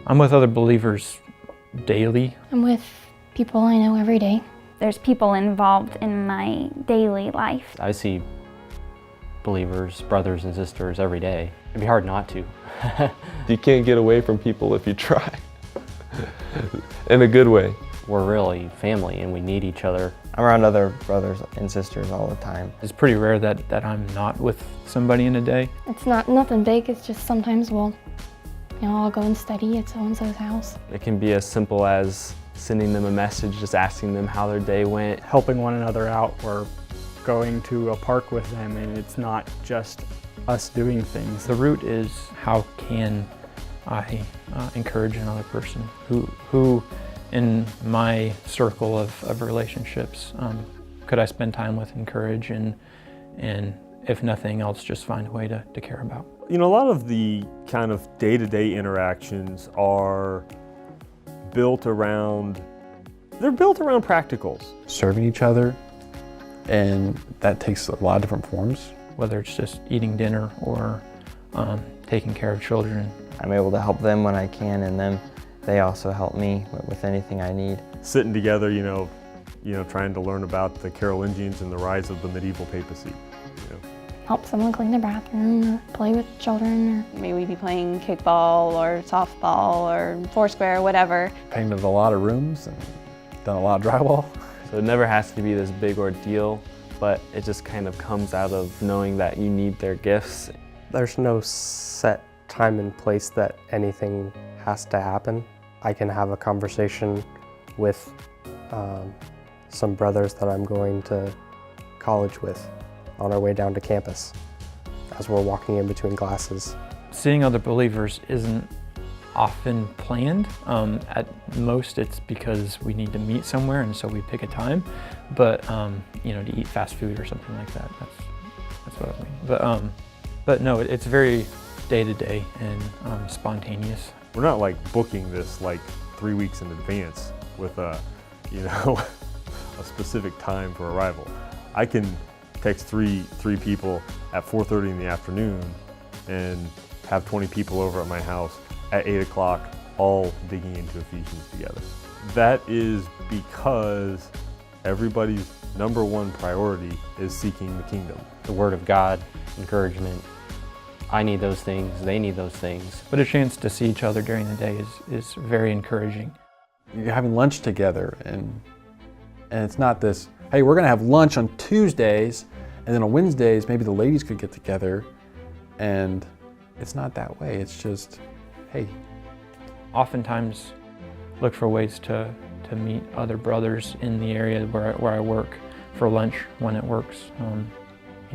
I'm with other believers daily. I'm with people I know every day. There's people involved in my daily life. I see believers, brothers and sisters every day. It'd be hard not to. You can't get away from people if you try. In a good way. We're really family and we need each other. I'm around other brothers and sisters all the time. It's pretty rare that I'm not with somebody in a day. It's nothing big, it's just sometimes I'll go and study at so-and-so's house. It can be as simple as sending them a message, just asking them how their day went. Helping one another out or going to a park with them, and it's not just us doing things. The root is, how can I encourage another person who in my circle of relationships could I spend time with, encourage, and if nothing else, just find a way to care about. You know, a lot of the kind of day-to-day interactions are built around practicals. Serving each other, and that takes a lot of different forms. Whether it's just eating dinner or taking care of children. I'm able to help them when I can, and they also help me with anything I need. Sitting together, trying to learn about the Carolingians and the rise of the medieval papacy. Help someone clean their bathroom, or play with children. Maybe we'd be playing kickball or softball or foursquare or whatever. Painted a lot of rooms and done a lot of drywall. So it never has to be this big ordeal, but it just kind of comes out of knowing that you need their gifts. There's no set time and place that anything has to happen. I can have a conversation with some brothers that I'm going to college with on our way down to campus as we're walking in between classes. Seeing other believers isn't often planned. At most it's because we need to meet somewhere and so we pick a time, but to eat fast food or something like that, that's what I mean. But no, it's very day-to-day and spontaneous. We're not like booking this like 3 weeks in advance with a specific time for arrival. I can text three people at 4:30 in the afternoon and have 20 people over at my house at 8 o'clock, all digging into Ephesians together. That is because everybody's number one priority is seeking the kingdom. The Word of God, encouragement. I need those things, they need those things. But a chance to see each other during the day is very encouraging. You're having lunch together, and it's not this, hey, we're gonna have lunch on Tuesdays, and then on Wednesdays, maybe the ladies could get together, and it's not that way. It's just, hey. Oftentimes look for ways to meet other brothers in the area where I work for lunch when it works.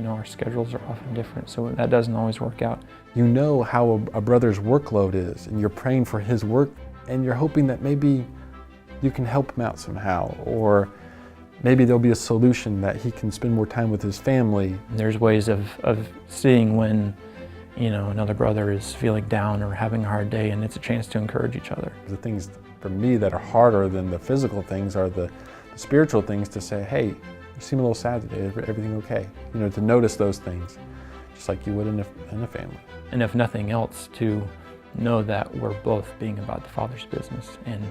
Our schedules are often different, so that doesn't always work out. You know how a brother's workload is, and you're praying for his work, and you're hoping that maybe you can help him out somehow, or maybe there'll be a solution that he can spend more time with his family. There's ways of seeing when another brother is feeling down or having a hard day, and it's a chance to encourage each other. The things for me that are harder than the physical things are the spiritual things, to say, hey, you seem a little sad today, is everything okay? To notice those things, just like you would in a family. And if nothing else, to know that we're both being about the Father's business, and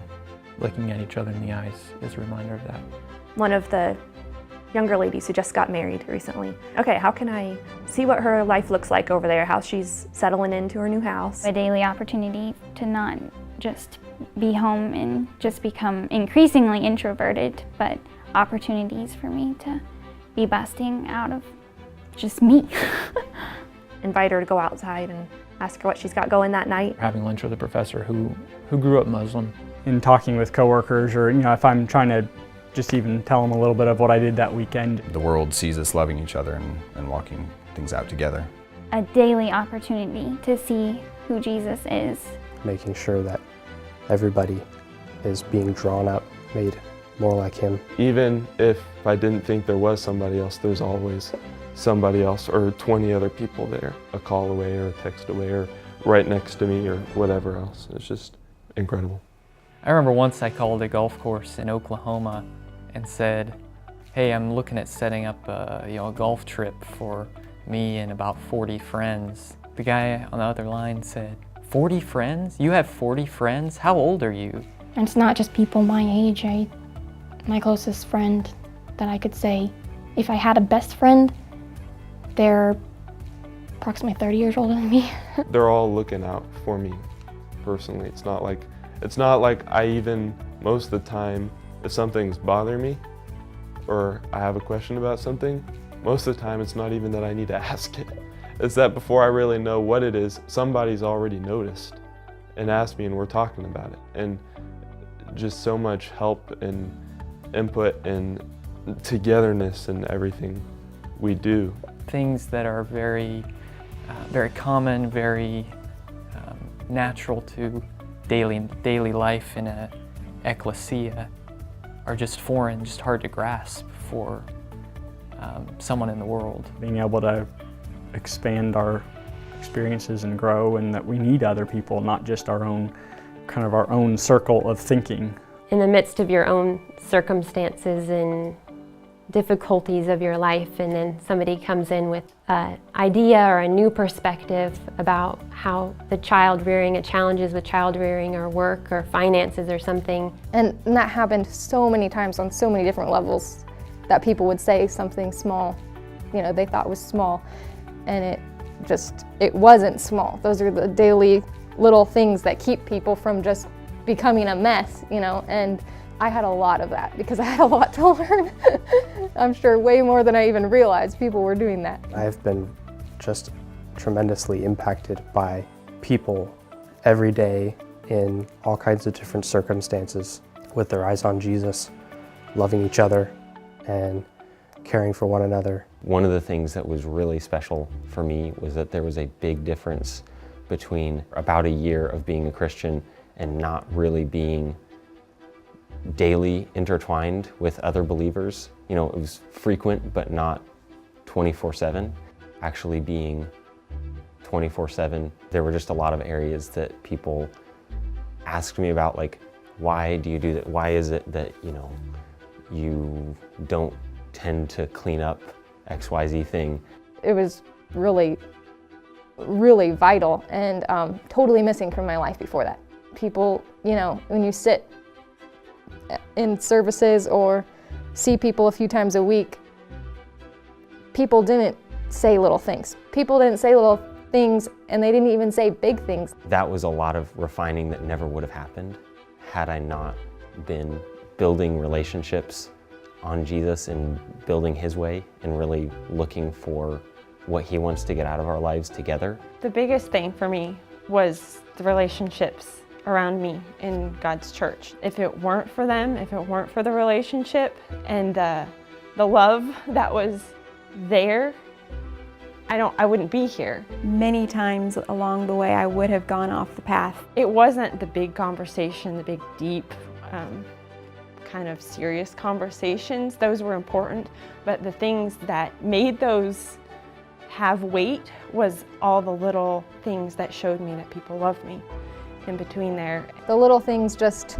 looking at each other in the eyes is a reminder of that. One of the younger ladies who just got married recently. Okay, how can I see what her life looks like over there, how she's settling into her new house? A daily opportunity to not just be home and just become increasingly introverted, but opportunities for me to be busting out of just me. Invite her to go outside and ask her what she's got going that night. Having lunch with a professor who grew up Muslim. In talking with coworkers, or if I'm trying to just even tell them a little bit of what I did that weekend. The world sees us loving each other and walking things out together. A daily opportunity to see who Jesus is. Making sure that everybody is being drawn up, made more like him. Even if I didn't think there was somebody else, there's always somebody else or 20 other people there, a call away or a text away or right next to me or whatever else. It's just incredible. I remember once I called a golf course in Oklahoma and said, hey, I'm looking at setting up a golf trip for me and about 40 friends. The guy on the other line said, 40 friends? You have 40 friends? How old are you? And it's not just people my age. My closest friend that I could say, if I had a best friend, they're approximately 30 years older than me. They're all looking out for me personally. It's not like I even, most of the time, if something's bothering me or I have a question about something, most of the time it's not even that I need to ask it. It's that before I really know what it is, somebody's already noticed and asked me and we're talking about it. And just so much help and input and togetherness in everything we do. Things that are very common, very natural to daily life in a ecclesia are just foreign, just hard to grasp for someone in the world. Being able to expand our experiences and grow, and that we need other people, not just our own circle of thinking. In the midst of your own circumstances and difficulties of your life, and then somebody comes in with an idea or a new perspective about how the child rearing, challenges with child rearing or work or finances or something. And that happened so many times on so many different levels, that people would say something small, they thought was small, and it wasn't small. Those are the daily little things that keep people from just becoming a mess, and I had a lot of that because I had a lot to learn. I'm sure way more than I even realized people were doing that. I've been just tremendously impacted by people every day in all kinds of different circumstances with their eyes on Jesus, loving each other and caring for one another. One of the things that was really special for me was that there was a big difference between about a year of being a Christian and not really being daily intertwined with other believers. It was frequent, but not 24/7. Actually being 24/7, there were just a lot of areas that people asked me about, like, why do you do that? Why is it that, you don't tend to clean up XYZ thing? It was really, really vital and totally missing from my life before that. People, when you sit in services or see people a few times a week, people didn't say little things. People didn't say little things, and they didn't even say big things. That was a lot of refining that never would have happened had I not been building relationships on Jesus and building His way and really looking for what He wants to get out of our lives together. The biggest thing for me was the relationships around me in God's church. If it weren't for them, if it weren't for the relationship and the love that was there, I wouldn't be here. Many times along the way I would have gone off the path. It wasn't the big conversation, the big deep kind of serious conversations. Those were important, but the things that made those have weight was all the little things that showed me that people loved me in between there. The little things just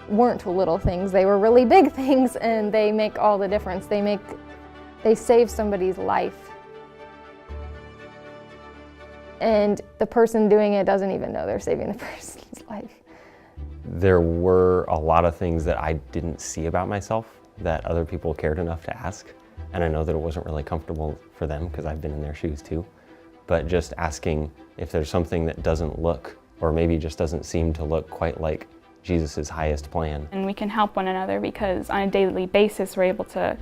weren't little things. They were really big things, and they make all the difference. They save somebody's life. And the person doing it doesn't even know they're saving the person's life. There were a lot of things that I didn't see about myself that other people cared enough to ask. And I know that it wasn't really comfortable for them because I've been in their shoes too. But just asking if there's something that doesn't look, or maybe just doesn't seem to look quite like Jesus' highest plan. And we can help one another because on a daily basis we're able to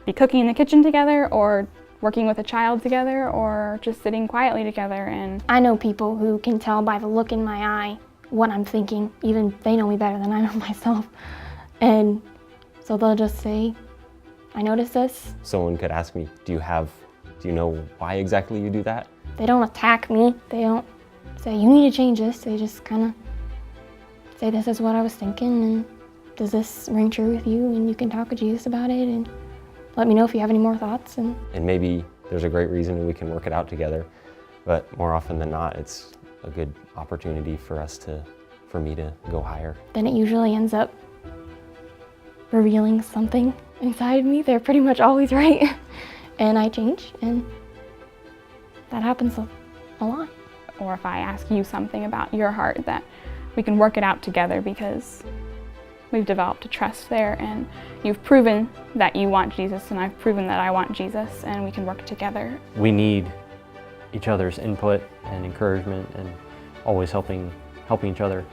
be cooking in the kitchen together, or working with a child together, or just sitting quietly together. And I know people who can tell by the look in my eye what I'm thinking. Even they know me better than I know myself. And so they'll just say, I noticed this. Someone could ask me, do you know why exactly you do that? They don't attack me. They don't say, you need to change this. They just kind of say, this is what I was thinking, and does this ring true with you? And you can talk to Jesus about it and let me know if you have any more thoughts. And maybe there's a great reason and we can work it out together, but more often than not, it's a good opportunity for me to go higher. Then it usually ends up revealing something inside me. They're pretty much always right. And I change, and that happens a lot. or if I ask you something about your heart, that we can work it out together, because we've developed a trust there, and you've proven that you want Jesus and I've proven that I want Jesus, and we can work together. We need each other's input and encouragement, and always helping each other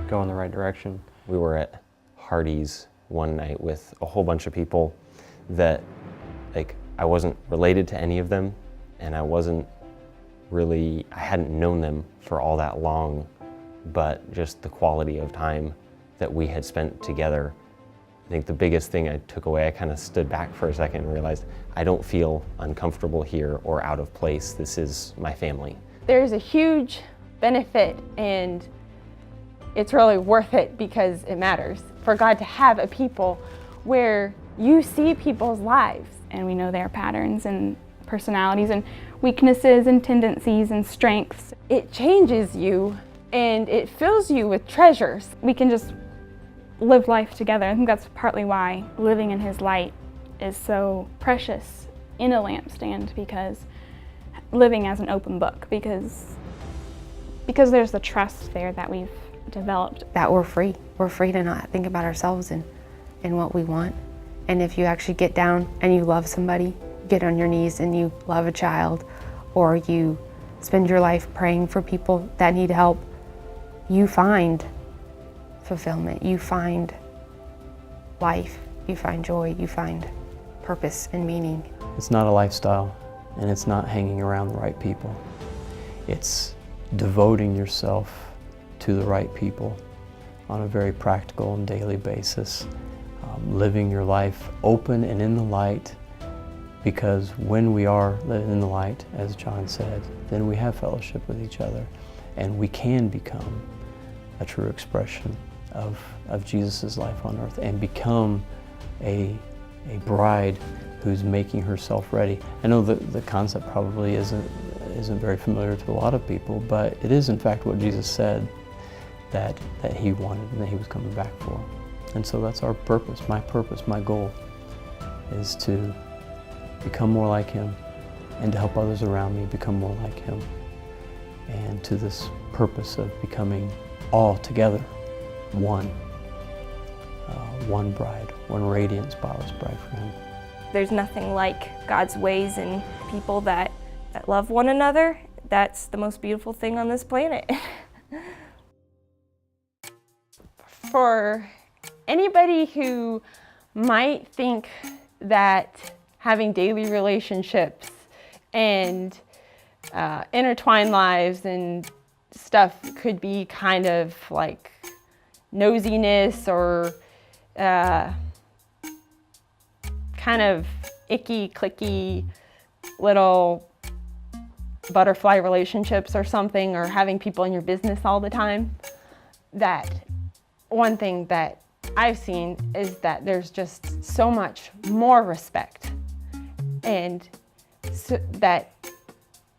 go in the right direction. We were at Hardee's one night with a whole bunch of people that, like, I wasn't related to any of them, and I hadn't known them for all that long, but just the quality of time that we had spent together. I think the biggest thing I took away, I kind of stood back for a second and realized I don't feel uncomfortable here or out of place. This is my family. There's a huge benefit, and it's really worth it because it matters for God to have a people where you see people's lives. And we know their patterns and personalities and weaknesses and tendencies and strengths. It changes you and it fills you with treasures. We can just live life together. I think that's partly why living in His light is so precious in a lampstand, because living as an open book, because there's the trust there that we've developed. That we're free. We're free to not think about ourselves and what we want. And if you actually get down and you love somebody, get on your knees and you love a child, or you spend your life praying for people that need help, you find fulfillment, you find life, you find joy, you find purpose and meaning. It's not a lifestyle, and it's not hanging around the right people. It's devoting yourself to the right people on a very practical and daily basis. Living your life open and in the light, because when we are living in the light, as John said, then we have fellowship with each other, and we can become a true expression of Jesus' life on earth, and become a bride who's making herself ready. I know that the concept probably isn't very familiar to a lot of people, but it is in fact what Jesus said that He wanted and that He was coming back for. And so that's our purpose, my goal, is to become more like Him and to help others around me become more like Him. And to this purpose of becoming all together one bride, one radiant, spotless bride for Him. There's nothing like God's ways and people that love one another. That's the most beautiful thing on this planet. For anybody who might think that having daily relationships and intertwined lives and stuff could be kind of like nosiness or kind of icky, clicky little butterfly relationships or something, or having people in your business all the time, that one thing that I've seen is that there's just so much more respect, and so that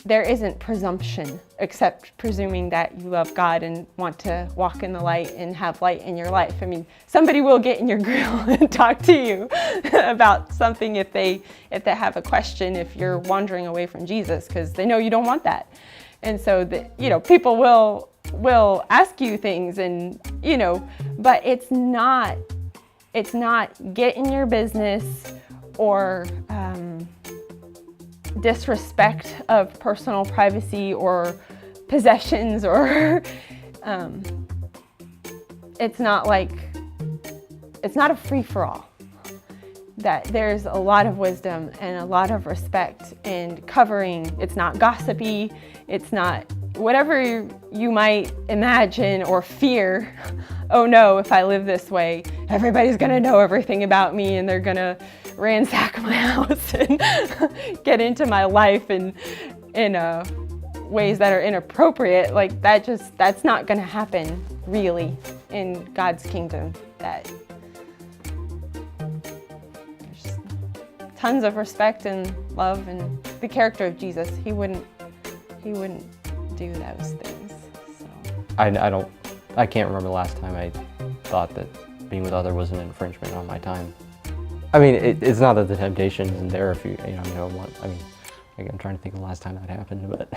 there isn't presumption, except presuming that you love God and want to walk in the light and have light in your life. I mean, somebody will get in your grill and talk to you about something if they have a question, if you're wandering away from Jesus, because they know you don't want that. And so people will ask you things, and but it's not get in your business or disrespect of personal privacy or possessions, or it's not a free-for-all. That there's a lot of wisdom and a lot of respect and covering. It's not gossipy. It's not whatever you might imagine or fear. Oh no, if I live this way, everybody's gonna know everything about me and they're gonna ransack my house and get into my life in ways that are inappropriate. Like that's not gonna happen really in God's kingdom. That there's tons of respect and love and the character of Jesus. He wouldn't do those things. So. I can't remember the last time I thought that being with others was an infringement on my time. I mean, it's not that the temptation isn't there if you don't want. I mean, I'm trying to think of the last time that happened, but